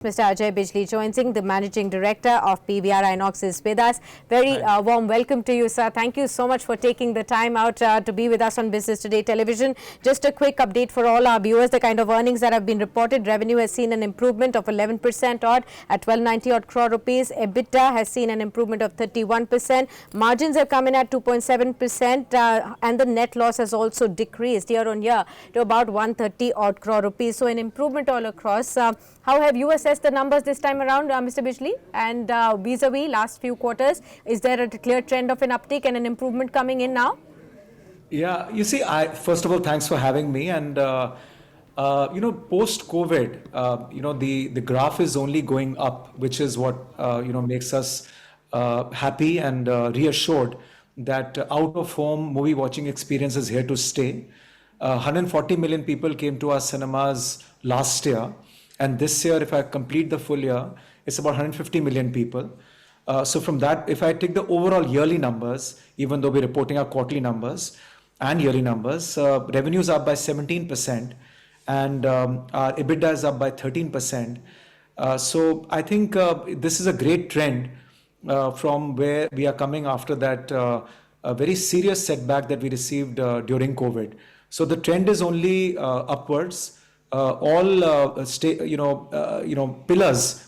Mr. Ajay Bijli joining, the Managing Director of PVR Inox is with us. Very warm welcome to you, sir. Thank you so much for taking the time out to be with us on Business Today Television. Just a quick update for all our viewers, the kind of earnings that have been reported. Revenue has seen an improvement of 11% odd at 1290 odd crore rupees. EBITDA has seen an improvement of 31%. Margins have come in at 2.7% and the net loss has also decreased year on year to about 130 odd crore rupees. So an improvement all across. How have you assessed the numbers this time around, Mr. Bijli? And vis-a-vis last few quarters, is there a clear trend of an uptick and an improvement coming in now? Yeah, you see, first of all, thanks for having me. And post-COVID, the graph is only going up, which is what makes us happy and reassured that out-of-home movie watching experience is here to stay. 140 million people came to our cinemas last year. And this year, if I complete the full year, it's about 150 million people. So from that, if I take the overall yearly numbers, even though we're reporting our quarterly numbers and yearly numbers, revenues are up by 17% and our EBITDA is up by 13%. So I think this is a great trend from where we are coming after that a very serious setback that we received during COVID. So the trend is only upwards. Pillars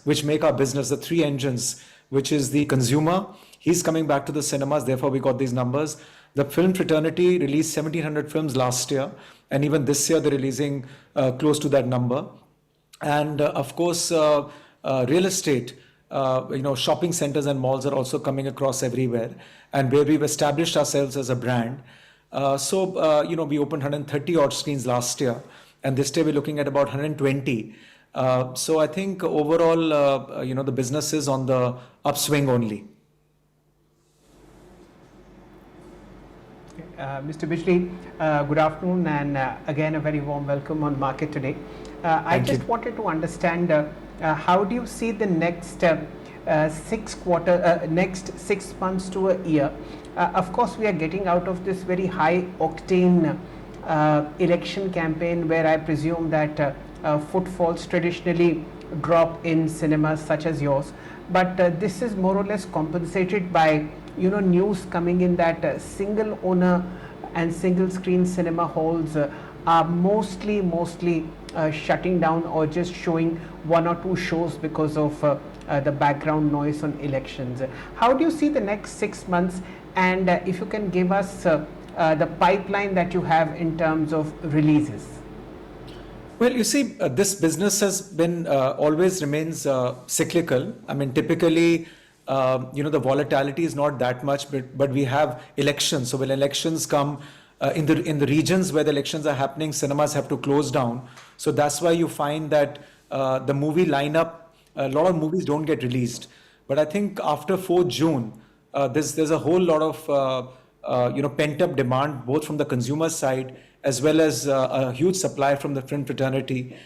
which make our business, the three engines, which is the consumer, he's coming back to the cinemas, therefore we got these numbers. The film fraternity released 1,700 films last year, and even this year they're releasing close to that number. And of course, real estate, shopping centers and malls are also coming across everywhere, and where we've established ourselves as a brand. We opened 130 odd screens last year. And this day we're looking at about 120. So I think overall, the business is on the upswing only. Mr. Bijli, good afternoon, and again a very warm welcome on Market Today. I just wanted to understand how do you see the next 6 months to a year? Of course, we are getting out of this very high octane election campaign where I presume that footfalls traditionally drop in cinemas such as yours, but this is more or less compensated by news coming in that single owner and single screen cinema halls are mostly shutting down or just showing one or two shows because of the background noise on elections. How do you see the next 6 months, and if you can give us the pipeline that you have in terms of releases? Well, you see, this business has been always remains cyclical. I mean, typically, the volatility is not that much, but we have elections. So when elections come in the regions where the elections are happening, cinemas have to close down. So that's why you find that the movie lineup, a lot of movies don't get released. But I think after 4th June, there's a whole lot of pent-up demand, both from the consumer side as well as a huge supply from the film fraternity,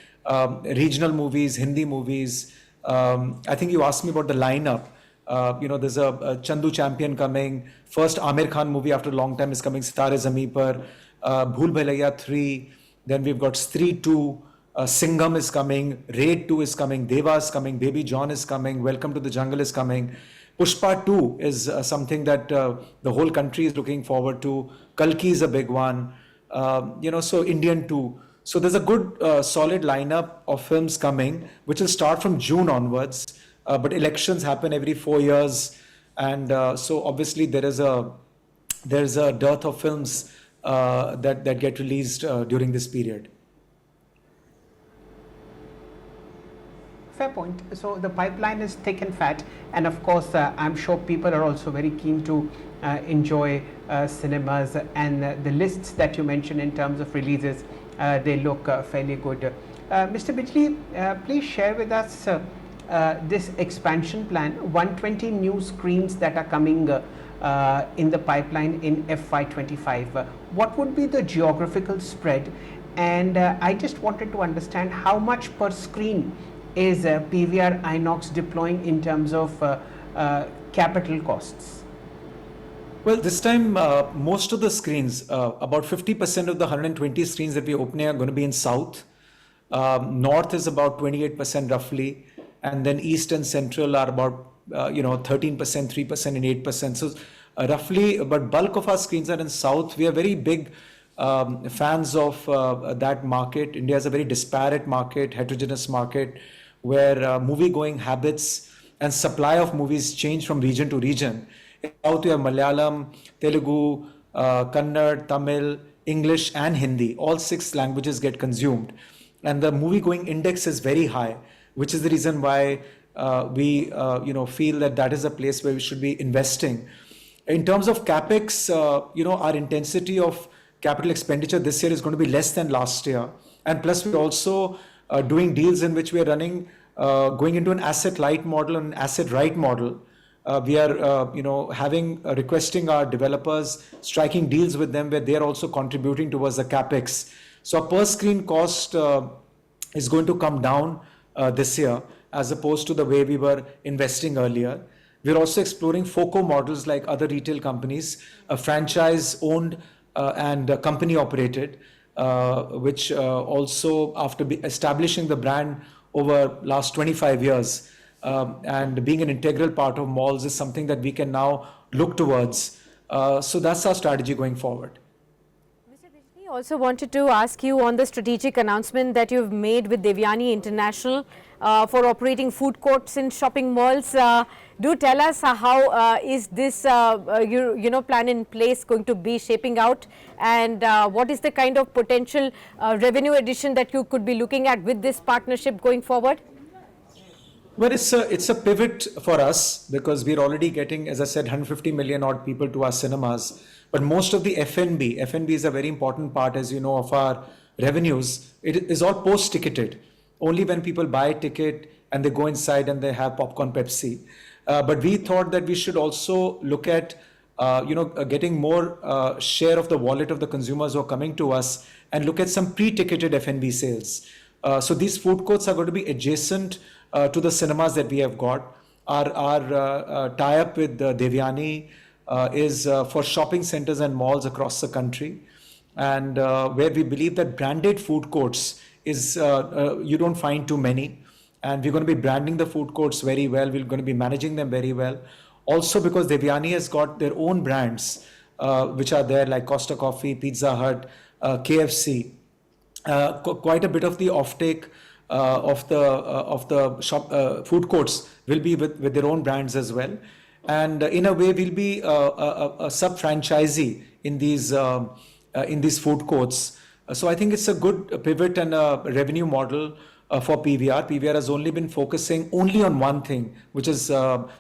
regional movies, Hindi movies. I think you asked me about the lineup. There's a Chandu Champion coming. First Amir Khan movie after a long time is coming, Sitare Zameen Par. Bhool Bhulaiya 3. Then we've got Stree 2. Singham is coming. Raid 2 is coming. Deva is coming. Baby John is coming. Welcome to the Jungle is coming. Pushpa 2 is something that the whole country is looking forward to. Kalki is a big one. So Indian 2. So there's a good solid lineup of films coming, which will start from June onwards. But elections happen every 4 years. And so obviously there's a dearth of films that get released during this period. Fair point. So the pipeline is thick and fat, and of course I'm sure people are also very keen to enjoy cinemas, and the lists that you mentioned in terms of releases, they look fairly good. Mr. Bijli, please share with us this expansion plan, 120 new screens that are coming in the pipeline in FY25. What would be the geographical spread? And I just wanted to understand how much per screen is PVR Inox deploying in terms of capital costs? Well, this time, most of the screens, about 50% of the 120 screens that we're opening are going to be in South. North is about 28% roughly. and then East and Central are about 13%, 3% and 8%. So roughly, but bulk of our screens are in South. We are very big fans of that market. India is a very disparate market, heterogeneous market, where movie-going habits and supply of movies change from region to region. In South, you have Malayalam, Telugu, Kannada, Tamil, English, and Hindi. All 6 languages get consumed, and the movie-going index is very high, which is the reason why we feel that that is a place where we should be investing. In terms of capex, our intensity of capital expenditure this year is going to be less than last year, and plus we're also doing deals in which we are running, going into an asset light model and asset right model. We are requesting our developers, striking deals with them where they are also contributing towards the capex. So our per screen cost is going to come down this year as opposed to the way we were investing earlier. We're also exploring FOCO models like other retail companies, franchise owned and company operated, which also after establishing the brand over last 25 years and being an integral part of malls is something that we can now look towards. So that's our strategy going forward. Mr. Bijli, also wanted to ask you on the strategic announcement that you've made with Devyani International for operating food courts in shopping malls. Do tell us how is this plan in place going to be shaping out, and what is the kind of potential revenue addition that you could be looking at with this partnership going forward? Well, it's a pivot for us because we're already getting, as I said, 150 million odd people to our cinemas. But most of the F&B is a very important part, as you know, of our revenues. It is all post-ticketed. Only when people buy a ticket and they go inside and they have popcorn, Pepsi. But we thought that we should also look at, getting more share of the wallet of the consumers who are coming to us and look at some pre-ticketed F&B sales. So these food courts are going to be adjacent to the cinemas that we have got. Our tie-up with Devyani is for shopping centers and malls across the country, and where we believe that branded food courts is you don't find too many, and we're going to be branding the food courts very well. We're going to be managing them very well. Also because Devyani has got their own brands which are there, like Costa Coffee, Pizza Hut, KFC. Quite a bit of the offtake of the shop food courts will be with their own brands as well, and in a way we'll be a sub franchisee in these food courts. So I think it's a good pivot and a revenue model for PVR. PVR has only been focusing only on one thing, which is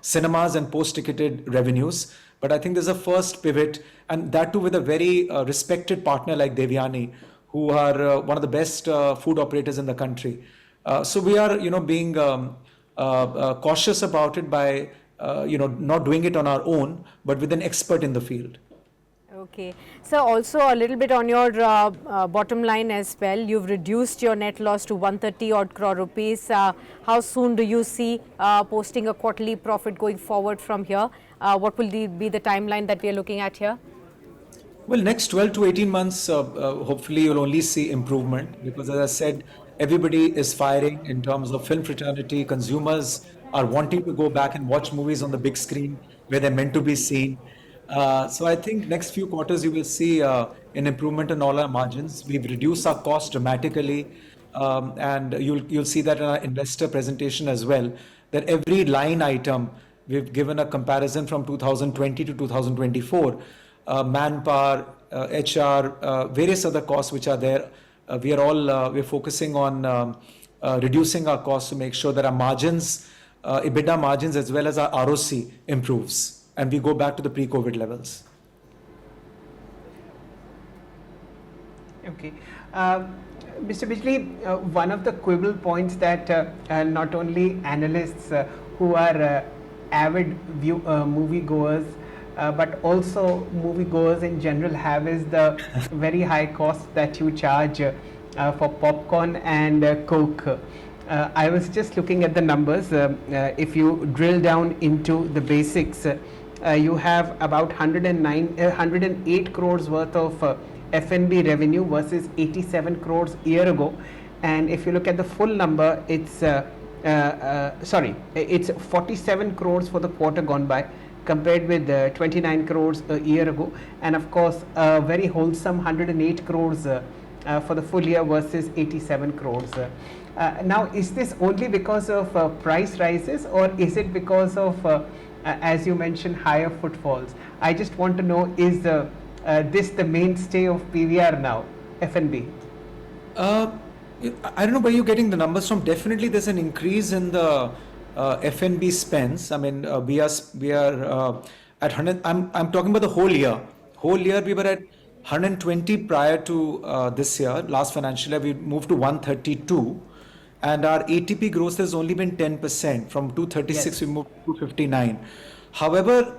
cinemas and post-ticketed revenues. But I think there's a first pivot, and that too with a very respected partner like Devyani, who are one of the best food operators in the country. So we are, being cautious about it by, not doing it on our own, but with an expert in the field. Okay. So also a little bit on your bottom line as well. You've reduced your net loss to 130 odd crore rupees. How soon do you see posting a quarterly profit going forward from here? What will be the timeline that we are looking at here? Well, next 12 to 18 months, hopefully you'll only see improvement, because as I said, everybody is firing in terms of film fraternity. Consumers are wanting to go back and watch movies on the big screen where they're meant to be seen. So I think next few quarters you will see an improvement in all our margins. We've reduced our cost dramatically, and you'll see that in our investor presentation as well, that every line item we've given a comparison from 2020 to 2024. Manpower, HR, various other costs which are there. We're focusing on reducing our costs to make sure that our margins, EBITDA margins, as well as our ROC improves, and we go back to the pre-COVID levels. Okay. Mr. Bijli, one of the quibble points that not only analysts who are avid moviegoers, but also moviegoers in general have is the very high cost that you charge for popcorn and Coke. I was just looking at the numbers. If you drill down into the basics, you have about 108 crores worth of F&B revenue versus 87 crores a year ago. And if you look at the full number, it's it's 47 crores for the quarter gone by, compared with 29 crores a year ago, and of course a very wholesome 108 crores for the full year versus 87 crores. Now, is this only because of price rises, or is it because of, as you mentioned, higher footfalls? I just want to know, is this the mainstay of PVR now, F&B? Uh, I don't know where you're getting the numbers from. Definitely, there's an increase in the F&B spends. I mean, we are at 100. I'm talking about the whole year. Whole year we were at 120 prior to this year. Last financial year we moved to 132, and our ATP growth has only been 10%. From 236 Yes. we moved to 259. However,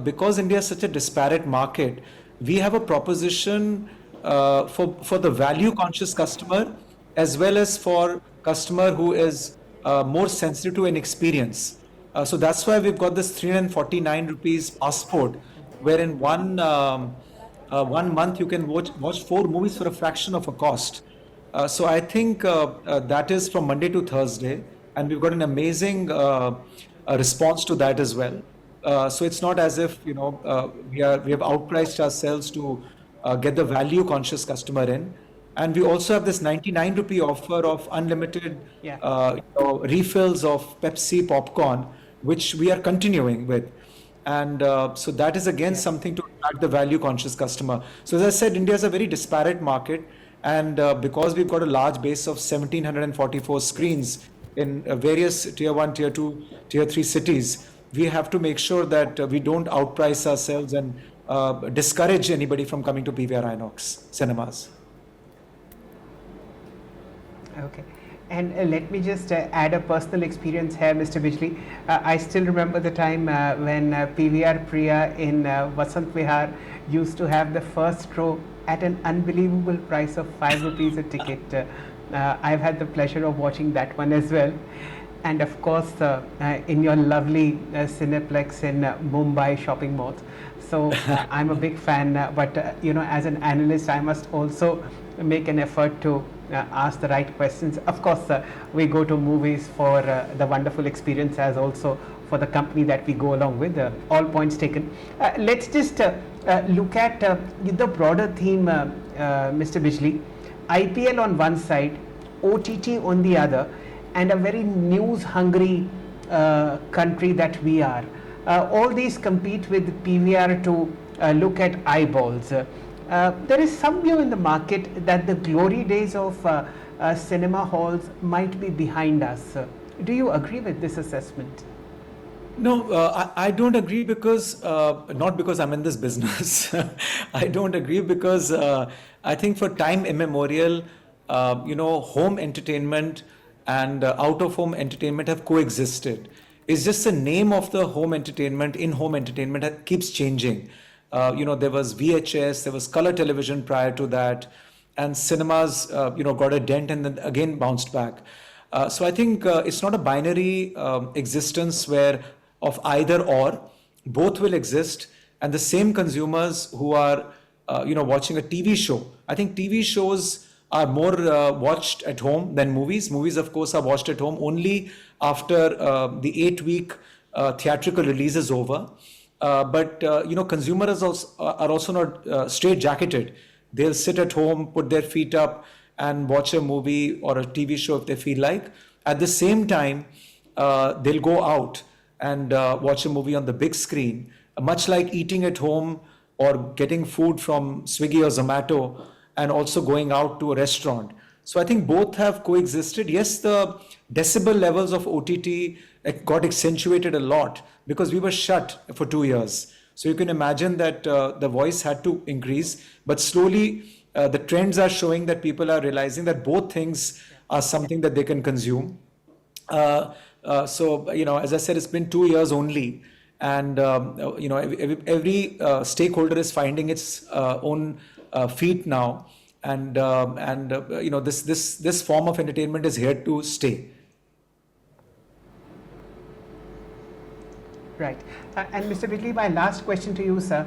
because India is such a disparate market, we have a proposition for the value conscious customer, as well as for customer who is more sensitive to an experience. So that's why we've got this 349 rupees passport, where in one month you can watch 4 movies for a fraction of a cost. So I think that is from Monday to Thursday, and we've got an amazing response to that as well. So it's not as if we have outpriced ourselves to get the value conscious customer in, and we also have this 99 rupee offer of unlimited Yeah. refills of Pepsi popcorn, which we are continuing with. And so that is again Yeah. something to attract the value conscious customer. So as I said, India is a very disparate market, and because we've got a large base of 1744 screens in various tier 1, tier 2, tier 3 cities, we have to make sure that we don't outprice ourselves and discourage anybody from coming to PVR Inox cinemas. Okay. And let me just add a personal experience here, Mr. Bijli. I still remember the time when PVR Priya in Vasant Vihar used to have the first row at an unbelievable price of 5 rupees a ticket. I've had the pleasure of watching that one as well. And of course, in your lovely Cineplex in Mumbai shopping malls. So I'm a big fan, but as an analyst, I must also make an effort to ask the right questions. Of course, we go to movies for the wonderful experience, as also for the company that we go along with. All points taken. Let's just look at the broader theme, Mr. Bijli. IPL on one side, OTT on the other, and a very news-hungry country that we are. All these compete with PVR to look at eyeballs. There is some view in the market that the glory days of cinema halls might be behind us. Do you agree with this assessment? No, I don't agree because not because I'm in this business. I don't agree because I think for time immemorial, home entertainment and out-of-home entertainment have coexisted. It's just the name of the home entertainment, in-home entertainment keeps changing. There was VHS, there was color television prior to that, and cinemas, got a dent and then again bounced back. So I think it's not a binary existence where of either or, both will exist, and the same consumers who are, watching a TV show. I think TV shows are more watched at home than movies. Movies, of course, are watched at home only after the 8-week theatrical release is over. But consumers are also not straight-jacketed. They'll sit at home, put their feet up, and watch a movie or a TV show if they feel like. At the same time, they'll go out and watch a movie on the big screen, much like eating at home or getting food from Swiggy or Zomato, and also going out to a restaurant. So I think both have coexisted. Yes, the decibel levels of OTT got accentuated a lot because we were shut for 2 years. So you can imagine that the voice had to increase, but slowly the trends are showing that people are realizing that both things are something that they can consume. So as I said, it's been 2 years only, and every stakeholder is finding its own feet now, and this form of entertainment is here to stay. Right. And Mr. Bijli, my last question to you, sir.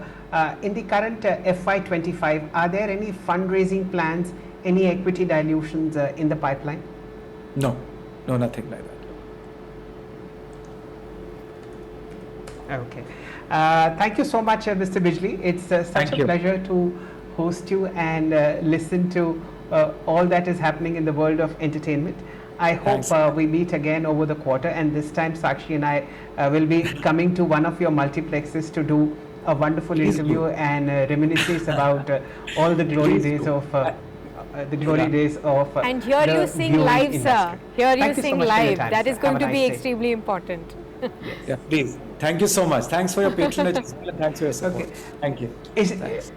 In the current FY25, are there any fundraising plans, any equity dilutions in the pipeline? No, nothing like that. Okay. Thank you so much, Mr. Bijli. It's such Thank a you. pleasure to host you and listen to all that is happening in the world of entertainment. I hope Thanks. we meet again over the quarter, and this time Sakshi and I will be coming to one of your multiplexes to do a wonderful Please do. interview and reminiscence about all the glory Please days do. of the glory Yeah. days of And here the you sing viewing live, industry. sir. Here you Thank you so sing much for your live. time, That sir. is going Have a to be nice day. extremely important. Yeah, please. Thank you so much. Thanks for your patronage as well, and thanks for your support. Okay. Thank you. Is, Thanks.